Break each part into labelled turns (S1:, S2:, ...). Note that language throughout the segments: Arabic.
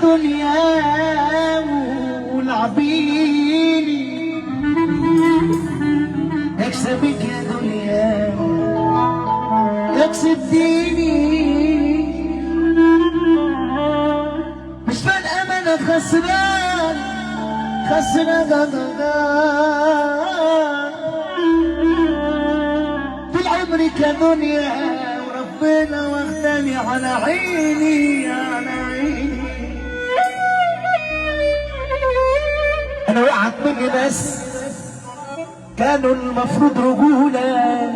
S1: دنيا والعبيني، اكسبك يا دنيا اكسب ديني، مش فارقة ما انا خسران طول عمري كدنيا، وربنا واخداني على عيني على عيني. انا وقعت مني بس كانوا المفروض رجولة،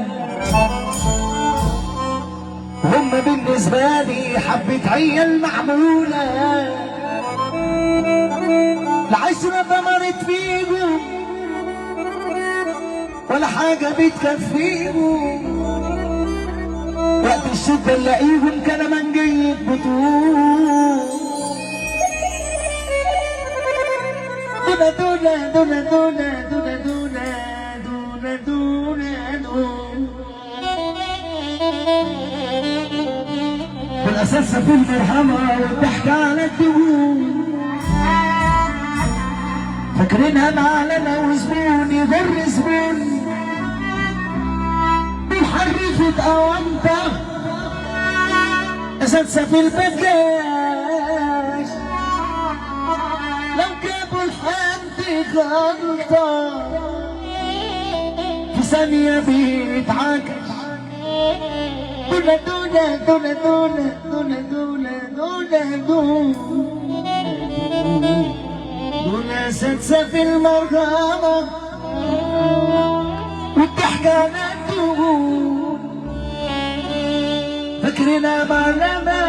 S1: هم بالنسبة لي حبة عيال معمولة، العشرة دمرت فيهم ولا حاجة بتكفيهم، وقت الشدة نلاقيهم كلام جاي بطول. دونا دونا دونا دونا دونا دونا دونا دونا والأساس في المرحمة والضحك على الدهون، فاكرينها معلمة وزبون يضر زبون، بحرفة أوامطة أساسا في البكاش، لو جابوا لحد غلطة في ثانية بيتعكش. دونا دونا دونا دونا دونا دونا دونا دونا دونا سادسة في المرغمة والضحكة على الدهون، فاكرنا معلمة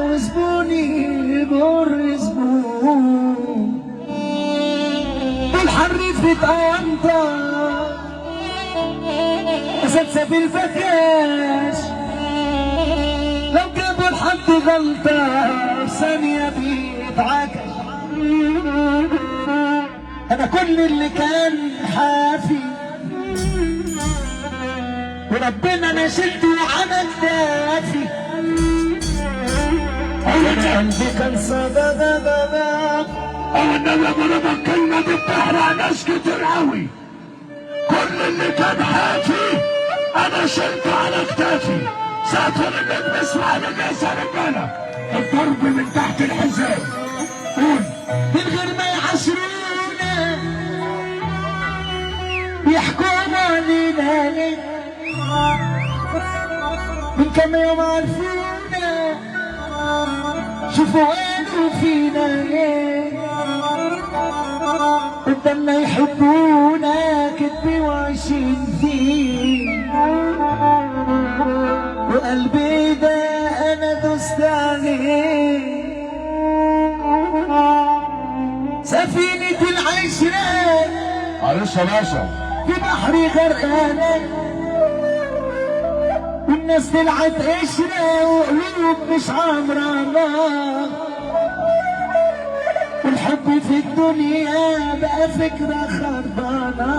S1: وزبوني يجر زبون، بالحرفة أوامطة سادسة في الفكاش، لو جابوا لحد غلطة في ثانية بيتعكش. أنا كل اللي كان حافي وربنا أنا شلته وعمل دافي، أنا قلبي كان صدى
S2: أنا لما الكلمة دي بتحرق ناس كتير أوي. كل اللي كان حافي أنا شلته على كتافي، ساتر اللي بنسمع لجاسة رجالة الضرب من تحت الحزام. قول
S1: من غير ما يعاشرونا يحكموا علينا ليه، من كم يوم عرفونا شوفوا قالوا فينا ليه، قدامنا يحبونا كدبي وعايشين فيه، وقلبي ده انا دوست عليه. سفينة العشرة
S2: معلش يا باشا
S1: في بحري غرقانة، والناس طلعت قشرة وقلوب مش عمرانة، والحب في الدنيا بقى فكرة خربانة،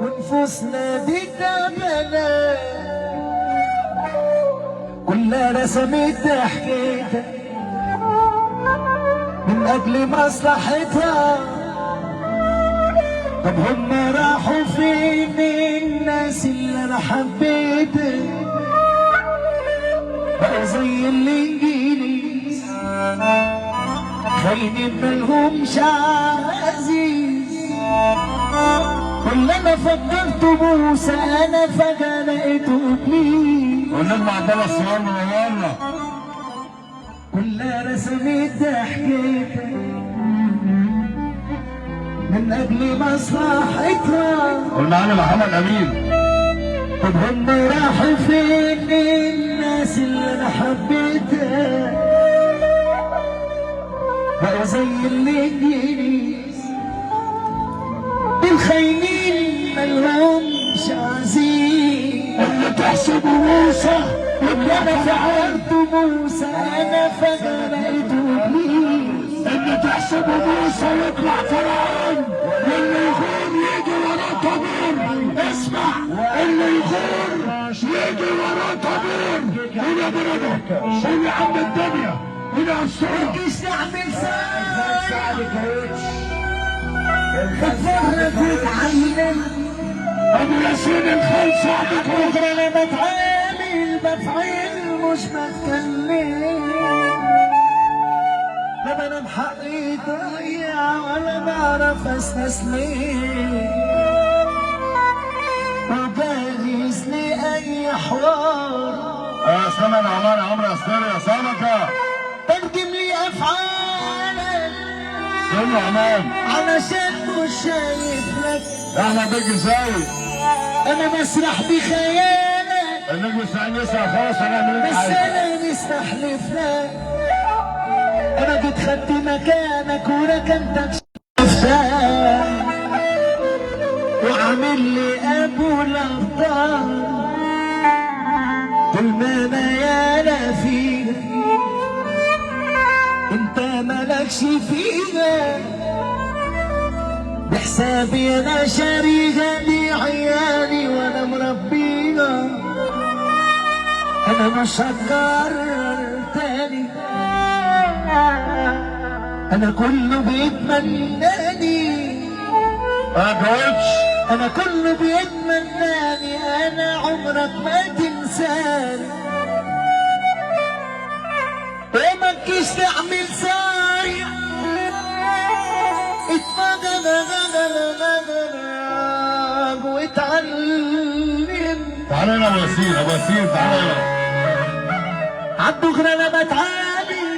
S1: ونفوسنا دي تعبانة كلها رسمت ضحكتها من أجل مصلحتها. طب هم راحوا فين الناس اللي أنا حبيتها؟ بقوا زي الإنجليز خاينين ملهمش عزيز، كل أنا فكرت موسى أنا فجأة لقيته إبليس.
S2: قول لنا عبد الله الصغير منورنا.
S1: كلها رسمت ضحكتها من أجل مصلحتها.
S2: قلنا عنه محمد أمين.
S1: طب هم راحوا فين الناس اللي أنا حبيتها؟ بقوا زي الإنجليز الخاينين ملهمش عزيز،
S2: اللي تحسبه موسى
S1: اللي أنا فعلته موسى أنا فجأة لقيته إبليس.
S2: اللي تحسبه موسى يطلع فرعون، واللي يغور يجي وراه طابور. اسمع، اللي يغور يجي وراه طابور. قول يا برده، قول يا عم الدنيا، الاسطوره.
S1: متجيش تعمل ساعة
S3: سعد كاوتش
S1: تتفرج وتعلم.
S2: ابو ياسين الخال سعد كاوتش.
S1: بكره انا بفعل مش بتكلم. لا بنام حقي ضايع ولا بعرف استسلم. وجاهز لأي حوار.
S3: يا سلام يا عمار يا عمرو يا اسطوري يا سمكه.
S1: ترجم لي افعالك
S3: قول له عماد
S1: علشان مش شايف لك.
S3: احنا بيك ازاي؟
S1: انا بسرح بخيالك
S3: النجم اسماعيل يسرع خلاص هنعمل ايه
S1: بس
S3: عايزه؟
S1: انا مستحلف لك. انا جيت خدت مكانك وركنتك شفتك وعامل لي ابو الابطال. طول ما انا يالا فيك انت مالكش فيها. بحسابي انا شاريها دي عيالي وانا مربيها. انا مش هتكرر تاني. انا كله بيتمناني.
S3: انا كاوتش
S1: انا كله بيتمناني. انا عمرك ما تنساني. وما تجيش تعمل سايع اتفرج واتعلم.
S3: تعالى هنا ابو ياسين ابو ياسين تعالى هنا.
S1: عالدغري انا بتعامل.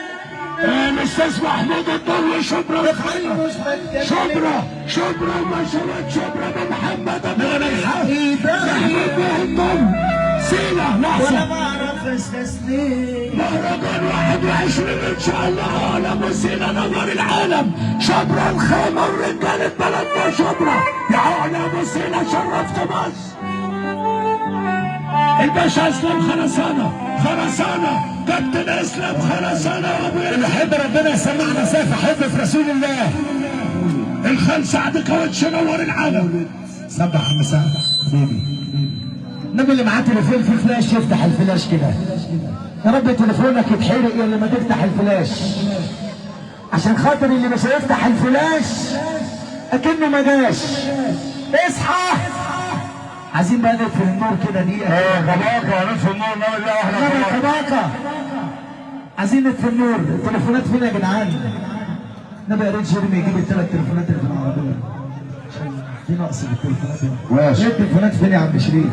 S2: الاستاذ محمود الضوي شبرا
S1: بفعل مش بتكلم.
S2: شبرا ومشروع شبرا بمحمد ابو ريحه.
S1: ايه ده
S2: احمد بهدم سينا
S1: ولا
S2: لحظه.
S1: بعرف استسلم.
S2: مهرجان 21 ان شاء الله على مسينا نظر العالم. شبرا الخيمه ورجاله بلدنا شبرا. يا على مسينا شرفت مصر. الباشا اسلام خرسانه كابتن اسلام خرسانه
S1: اللي يحب ربنا يسمعنا سيف حب في رسول الله.
S2: الخال سعد كاوتش نور العالم.
S1: سبح عم سعد حبيبي. النبي اللي معاه تليفون فيه فلاش يفتح الفلاش كده. يا رب تليفونك يتحرق يا اللي ما تفتح الفلاش. عشان خاطر اللي مش هيفتح الفلاش اكنه ما جاش. اصحى. عايزين بقى نطفي النور كده دقيقة.
S3: غباقه نصف النور نعمل ايه واحده كمان.
S1: غباقة. عايزين نطفي النور. التليفونات فين يا جدعان؟ النبي يا ريت جيرمي يجيب الثلاث تليفونات اللي في العربية. في نقص في التليفونات.
S3: ماشي.
S1: ايه التليفونات فين يا عم شريف؟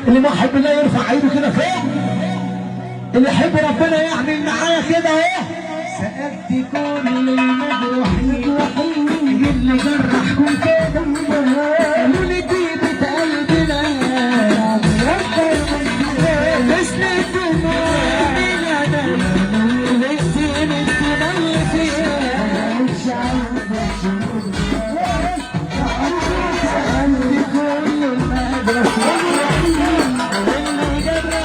S1: اللي ما يحب الله يرفع ايده كده فوق. اللي يحب ربنا يعمل معايا كده اهو. سألت كل المجروحين اللي جرحكم كده قالوا لي دي بيت قلبنا تسند دموعنا لقيتين الدموع فيها سألت كل المجروحين اللي جرحكم كده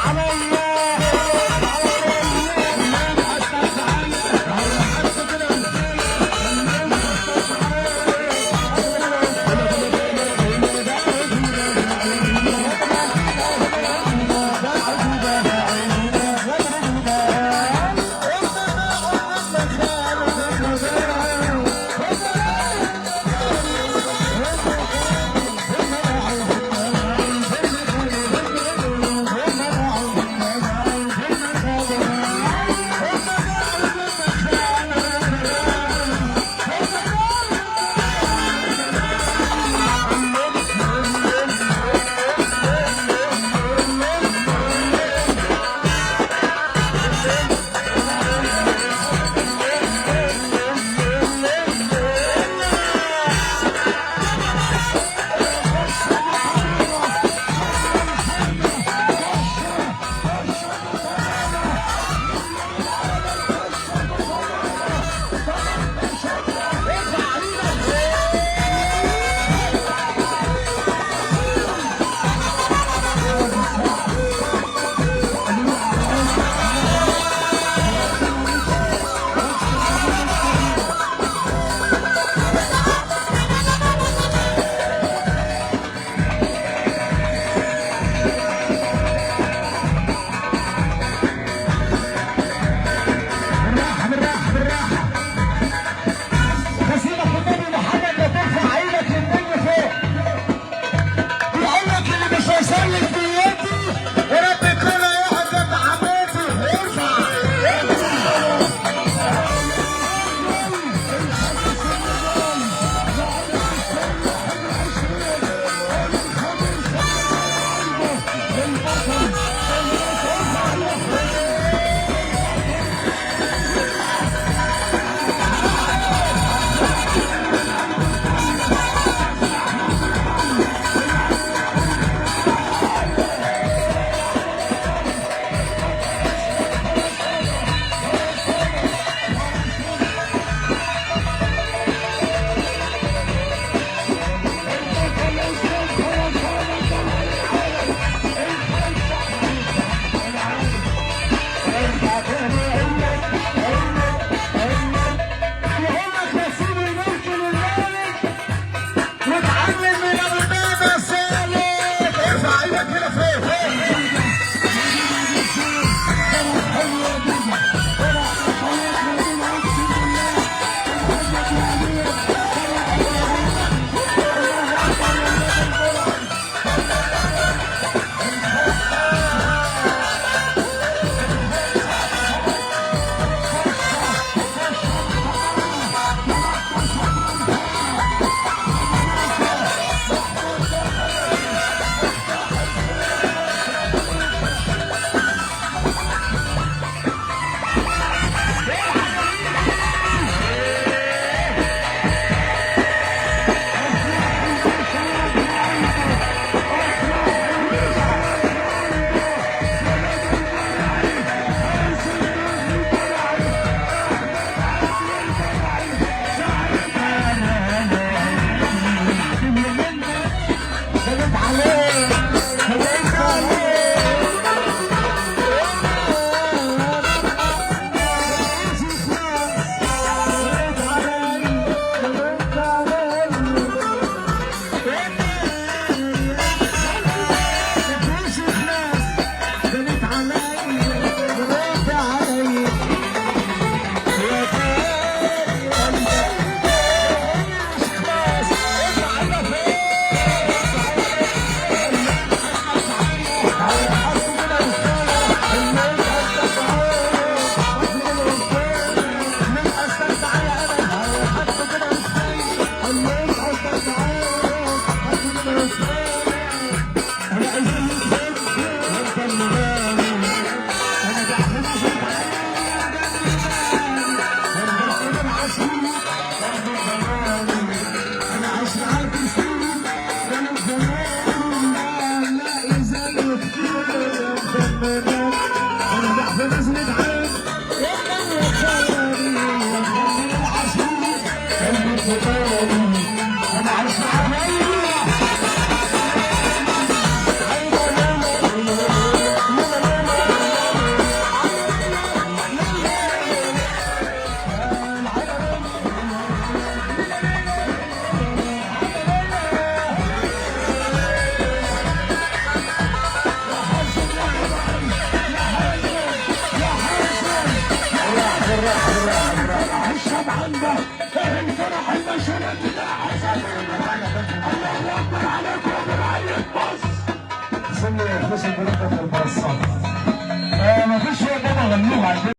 S1: عليا منك ونرجع في نزلة عين يا من وفاني يا من العشيق